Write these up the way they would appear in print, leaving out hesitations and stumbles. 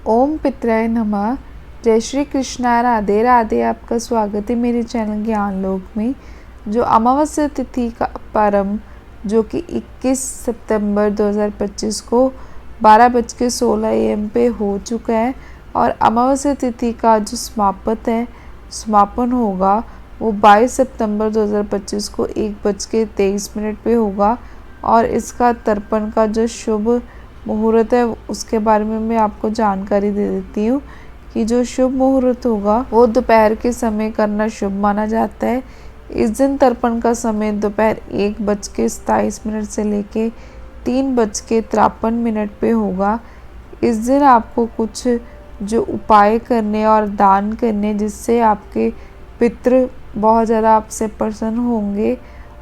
ओम पितराय नमः। जय श्री कृष्णा, राधे राधे। आपका स्वागत है मेरे चैनल ज्ञान लोक में। जो अमावस्या तिथि का प्रारंभ जो कि 21 सितंबर 2025 को 12:16 AM पे हो चुका है और अमावस्या तिथि का जो समापन होगा वो 22 सितंबर 2025 को 1:23 पे होगा। और इसका तर्पण का जो शुभ मुहूर्त है उसके बारे में मैं आपको जानकारी दे देती हूँ कि जो शुभ मुहूर्त होगा वो दोपहर के समय करना शुभ माना जाता है। इस दिन तर्पण का समय दोपहर 1:27 से लेके 3:53 पे होगा। इस दिन आपको कुछ जो उपाय करने और दान करने जिससे आपके पितृ बहुत ज़्यादा आपसे प्रसन्न होंगे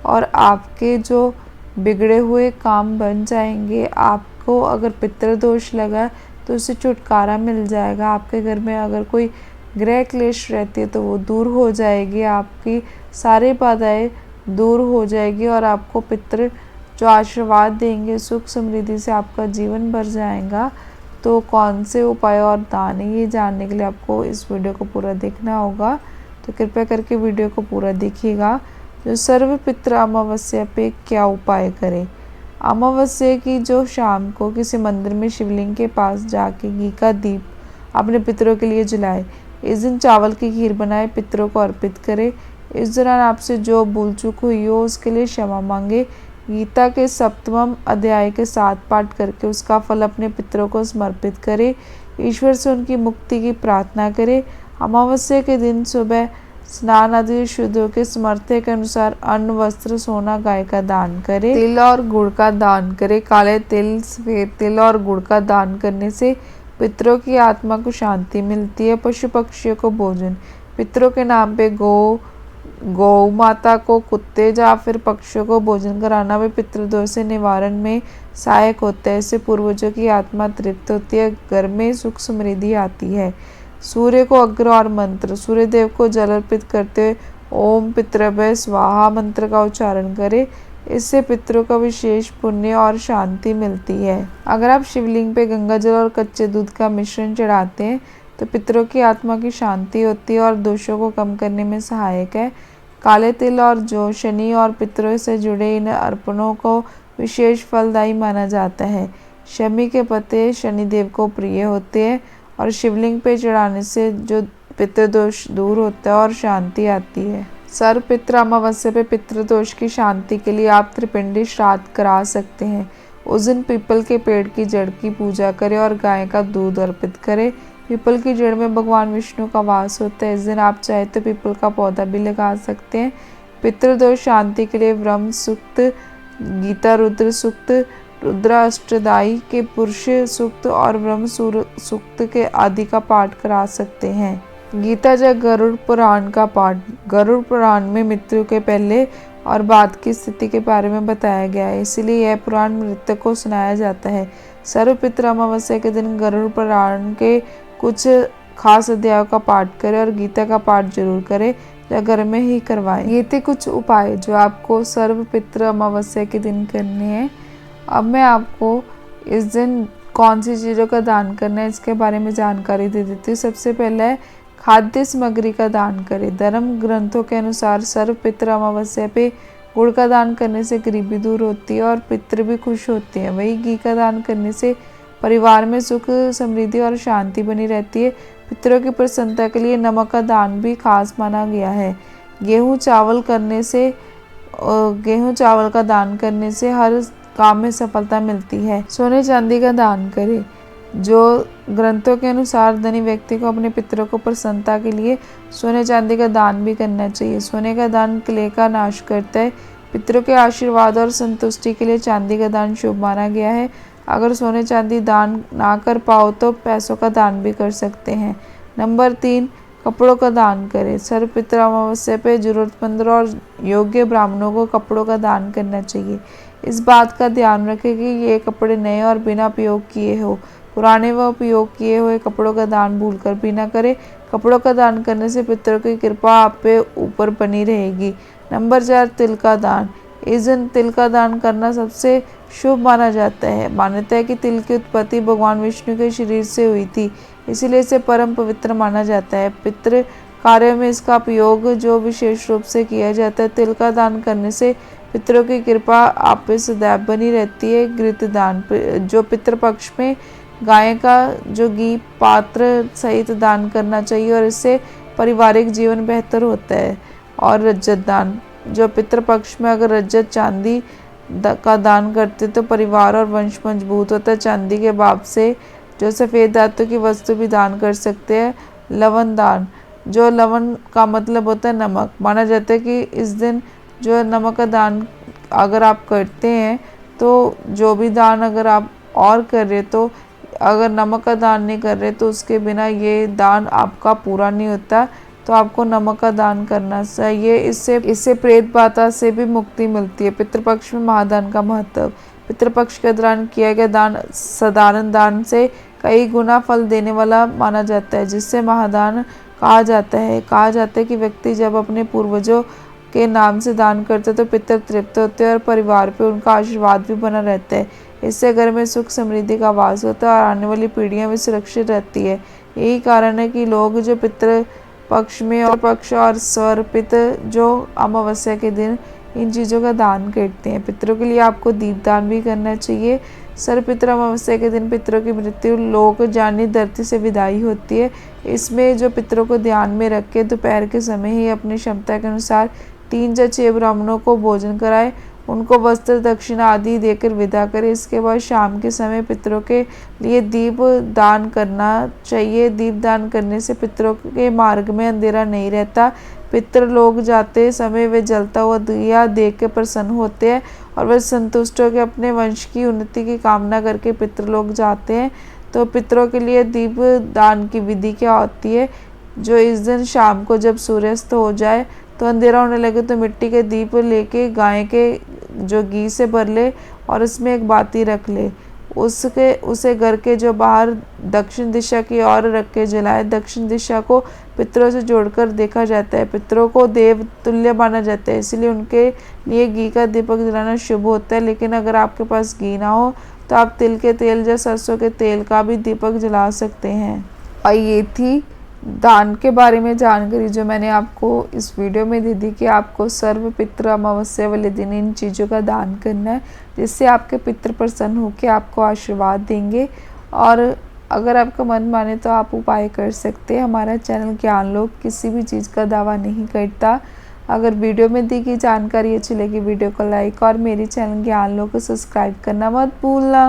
और आपके जो बिगड़े हुए काम बन जाएंगे। आपको अगर पितृदोष लगा तो उससे छुटकारा मिल जाएगा। आपके घर में अगर कोई ग्रह क्लेश रहती है तो वो दूर हो जाएगी। आपकी सारी बाधाएं दूर हो जाएगी और आपको पितृ जो आशीर्वाद देंगे सुख समृद्धि से आपका जीवन भर जाएगा। तो कौन से उपाय और दान है ये जानने के लिए आपको इस वीडियो को पूरा देखना होगा। तो कृपया करके वीडियो को पूरा देखिएगा। जो सर्व पितृ अमावस्या पे क्या उपाय करें। अमावस्या की जो शाम को किसी मंदिर में शिवलिंग के पास जाके घी का दीप अपने पितरों के लिए जलाए। इस दिन चावल की खीर बनाए पितरों को अर्पित करें। इस दौरान आपसे जो भूल चूक हुई हो उसके लिए क्षमा मांगे। गीता के 7वें अध्याय के 7 पाठ करके उसका फल अपने पितरों को समर्पित करें। ईश्वर से उनकी मुक्ति की प्रार्थना करें। अमावस्या के दिन सुबह स्नान आदि शुद्ध होकर सामर्थ्य के अनुसार अन्न वस्त्र सोना गाय का दान करें। तिल और गुड़ का दान करें। काले तिल सफेद तिल और गुड़ का दान करने से पितरों की आत्मा को शांति मिलती है। पशु पक्षियों को भोजन। पितरों के नाम पे गौ माता को कुत्ते या फिर पक्षियों को भोजन कराना भी पितृदोष से निवारण में सहायक होता है। इससे पूर्वजों की आत्मा तृप्त होती है, घर में सुख समृद्धि आती है। सूर्य को अग्र और मंत्र। सूर्य देव को जल अर्पित करते हुए ओम पितृभ्य स्वाहा मंत्र का उच्चारण करें। इससे पितरों का विशेष पुण्य और शांति मिलती है। अगर आप शिवलिंग पे गंगा जल और कच्चे दूध का मिश्रण चढ़ाते हैं तो पितरों की आत्मा की शांति होती है और दोषों को कम करने में सहायक है। काले तिल और जौ शनि और पितरों से जुड़े इन अर्पणों को विशेष फलदायी माना जाता है। शमी के पत्ते शनिदेव को प्रिय होते हैं और शिवलिंग पे चढ़ाने से जो पितृदोष दूर होता है और शांति आती है। सर्व पितृ अमावस्या पे पितृदोष की शांति के लिए आप त्रिपिंडी श्राद्ध करा सकते हैं। उस दिन पीपल के पेड़ की जड़ की पूजा करें और गाय का दूध अर्पित करें। पीपल की जड़ में भगवान विष्णु का वास होता है। इस दिन आप चाहे तो पीपल का पौधा भी लगा सकते हैं। पितृदोष शांति के लिए ब्रह्म सूक्त, गीता रुद्र सूक्त, रुद्राष्टदायी के पुरुष सूक्त और ब्रह्म सूक्त के आदि का पाठ करा सकते हैं। गीता या गरुड़ पुराण का पाठ। गरुड़ पुराण में मृत्यु के पहले और बाद की स्थिति के बारे में बताया गया है, इसलिए यह पुराण मृतक को सुनाया जाता है। सर्व पितृ अमावस्या के दिन गरुड़ पुराण के कुछ खास अध्यायों का पाठ करें और गीता का पाठ जरूर करें या घर में ही करवाएं। ये थे कुछ उपाय जो आपको सर्व पितृ अमावस्या के दिन करने हैं। अब मैं आपको इस दिन कौन सी चीज़ों का दान करना है इसके बारे में जानकारी दे देती हूँ। सबसे पहले है खाद्य सामग्री का दान करें। धर्म ग्रंथों के अनुसार सर्व पितृ अमावस्या पे गुड़ का दान करने से गरीबी दूर होती है और पितृ भी खुश होते हैं। वहीं घी का दान करने से परिवार में सुख समृद्धि और शांति बनी रहती है। पितरों की प्रसन्नता के लिए नमक का दान भी खास माना गया है। गेहूँ चावल का दान करने से हर काम में सफलता मिलती है। सोने चांदी का दान करें। जो ग्रंथों के अनुसार धनी व्यक्ति को अपने पितरों को प्रसन्नता के लिए सोने चांदी का दान भी करना चाहिए। सोने का दान क्लेह का नाश करता है। पितरों के आशीर्वाद और संतुष्टि के लिए चांदी का दान शुभ माना गया है। अगर सोने चांदी दान ना कर पाओ तो पैसों का दान भी कर सकते हैं। नंबर 3, कपड़ों का दान करें। सर्व पितृ अमावस्या पे जरूरतमंदों और योग्य ब्राह्मणों को कपड़ों का दान करना चाहिए। इस बात का ध्यान रखें कि ये कपड़े नए और बिना उपयोग किए हो। पुराने व उपयोग किए हुए कपड़ों का दान भूलकर भी न करें। कपड़ों का दान करने से पितरों की कृपा आप पे ऊपर बनी रहेगी। नंबर 4, तिल का दान। इस दिन तिल का दान करना सबसे शुभ माना जाता है। मान्यता है कि तिल की उत्पत्ति भगवान विष्णु के शरीर से हुई थी, इसीलिए इसे परम पवित्र माना जाता है। पितृ कार्यों में इसका उपयोग जो विशेष रूप से किया जाता है। तिल का दान करने से पितरों की कृपा आप पे सदैव बनी रहती है। घृत दान, जो पितृपक्ष में गाय का जो घी पात्र सहित दान करना चाहिए और इससे पारिवारिक जीवन बेहतर होता है। और रजत दान, जो पितृपक्ष में अगर रजत चांदी का दान करते तो परिवार और वंश मजबूत होता है। चांदी के बाद से जो सफ़ेद धातु की वस्तु भी दान कर सकते हैं। लवण दान, जो लवण का मतलब होता है नमक, माना जाता है कि इस दिन जो नमक का दान अगर आप करते हैं तो जो भी दान अगर आप और कर रहे तो अगर नमक का दान नहीं कर रहे तो उसके बिना ये दान आपका पूरा नहीं होता, तो आपको नमक का दान करना चाहिए। इससे प्रेत बाधा से भी मुक्ति मिलती है। पितृपक्ष में महादान का महत्व, पितृपक्ष के दौरान किया गया दान साधारण दान से कई गुना फल देने वाला माना जाता है, जिससे महादान कहा जाता है। कि व्यक्ति जब अपने पूर्वजों के नाम से दान करते तो पितर तृप्त होते हैं और परिवार पे उनका आशीर्वाद भी बना रहता है। इससे घर में सुख समृद्धि का वास होता है और आने वाली पीढ़ियां भी सुरक्षित रहती है। यही कारण है कि लोग जो पितृ पक्ष में और पक्ष और सर्पित जो अमावस्या के दिन इन चीज़ों का दान करते हैं। पितरों के लिए आपको दीपदान भी करना चाहिए। सर्वपितृ अमावस्या के दिन पितरों की मृत्यु लोक जानी धरती से विदाई होती है। इसमें जो पितरों को ध्यान में रख के दोपहर के समय ही अपनी क्षमता के अनुसार 3 या 6 ब्राह्मणों को भोजन कराए, उनको वस्त्र दक्षिणा आदि देकर विदा करें। इसके बाद शाम के समय पितरों के लिए दीप दान करना चाहिए। दीप दान करने से पितरों के मार्ग में अंधेरा नहीं रहता। पितृ लोग जाते समय वे जलता हुआ दिया देख के प्रसन्न होते हैं और वे संतुष्ट होकर अपने वंश की उन्नति की कामना करके पितृ लोग जाते हैं। तो पितरों के लिए दीप दान की विधि क्या होती है? जो इस दिन शाम को जब सूर्यास्त हो जाए तो अंधेरा होने लगे तो मिट्टी के दीप लेके गाय के जो घी से भर ले और उसमें एक बाती रख ले। उसे घर के जो बाहर दक्षिण दिशा की ओर रख के जलाए। दक्षिण दिशा को पितरों से जोड़कर देखा जाता है। पितरों को देव तुल्य माना जाता है, इसलिए उनके लिए घी का दीपक जलाना शुभ होता है। लेकिन अगर आपके पास घी ना हो तो आप तिल के तेल या सरसों के तेल का भी दीपक जला सकते हैं। और ये थी दान के बारे में जानकारी जो मैंने आपको इस वीडियो में दे दी कि आपको सर्व पितृ अमावस्या वाले दिन इन चीज़ों का दान करना है, जिससे आपके पितृ प्रसन्न होकर आपको आशीर्वाद देंगे। और अगर आपका मन माने तो आप उपाय कर सकते हैं। हमारा चैनल ज्ञान लोक किसी भी चीज़ का दावा नहीं करता। अगर वीडियो में दी गई जानकारी अच्छी लगी वीडियो को लाइक और मेरे चैनल ज्ञान लोक को सब्सक्राइब करना मत भूलना।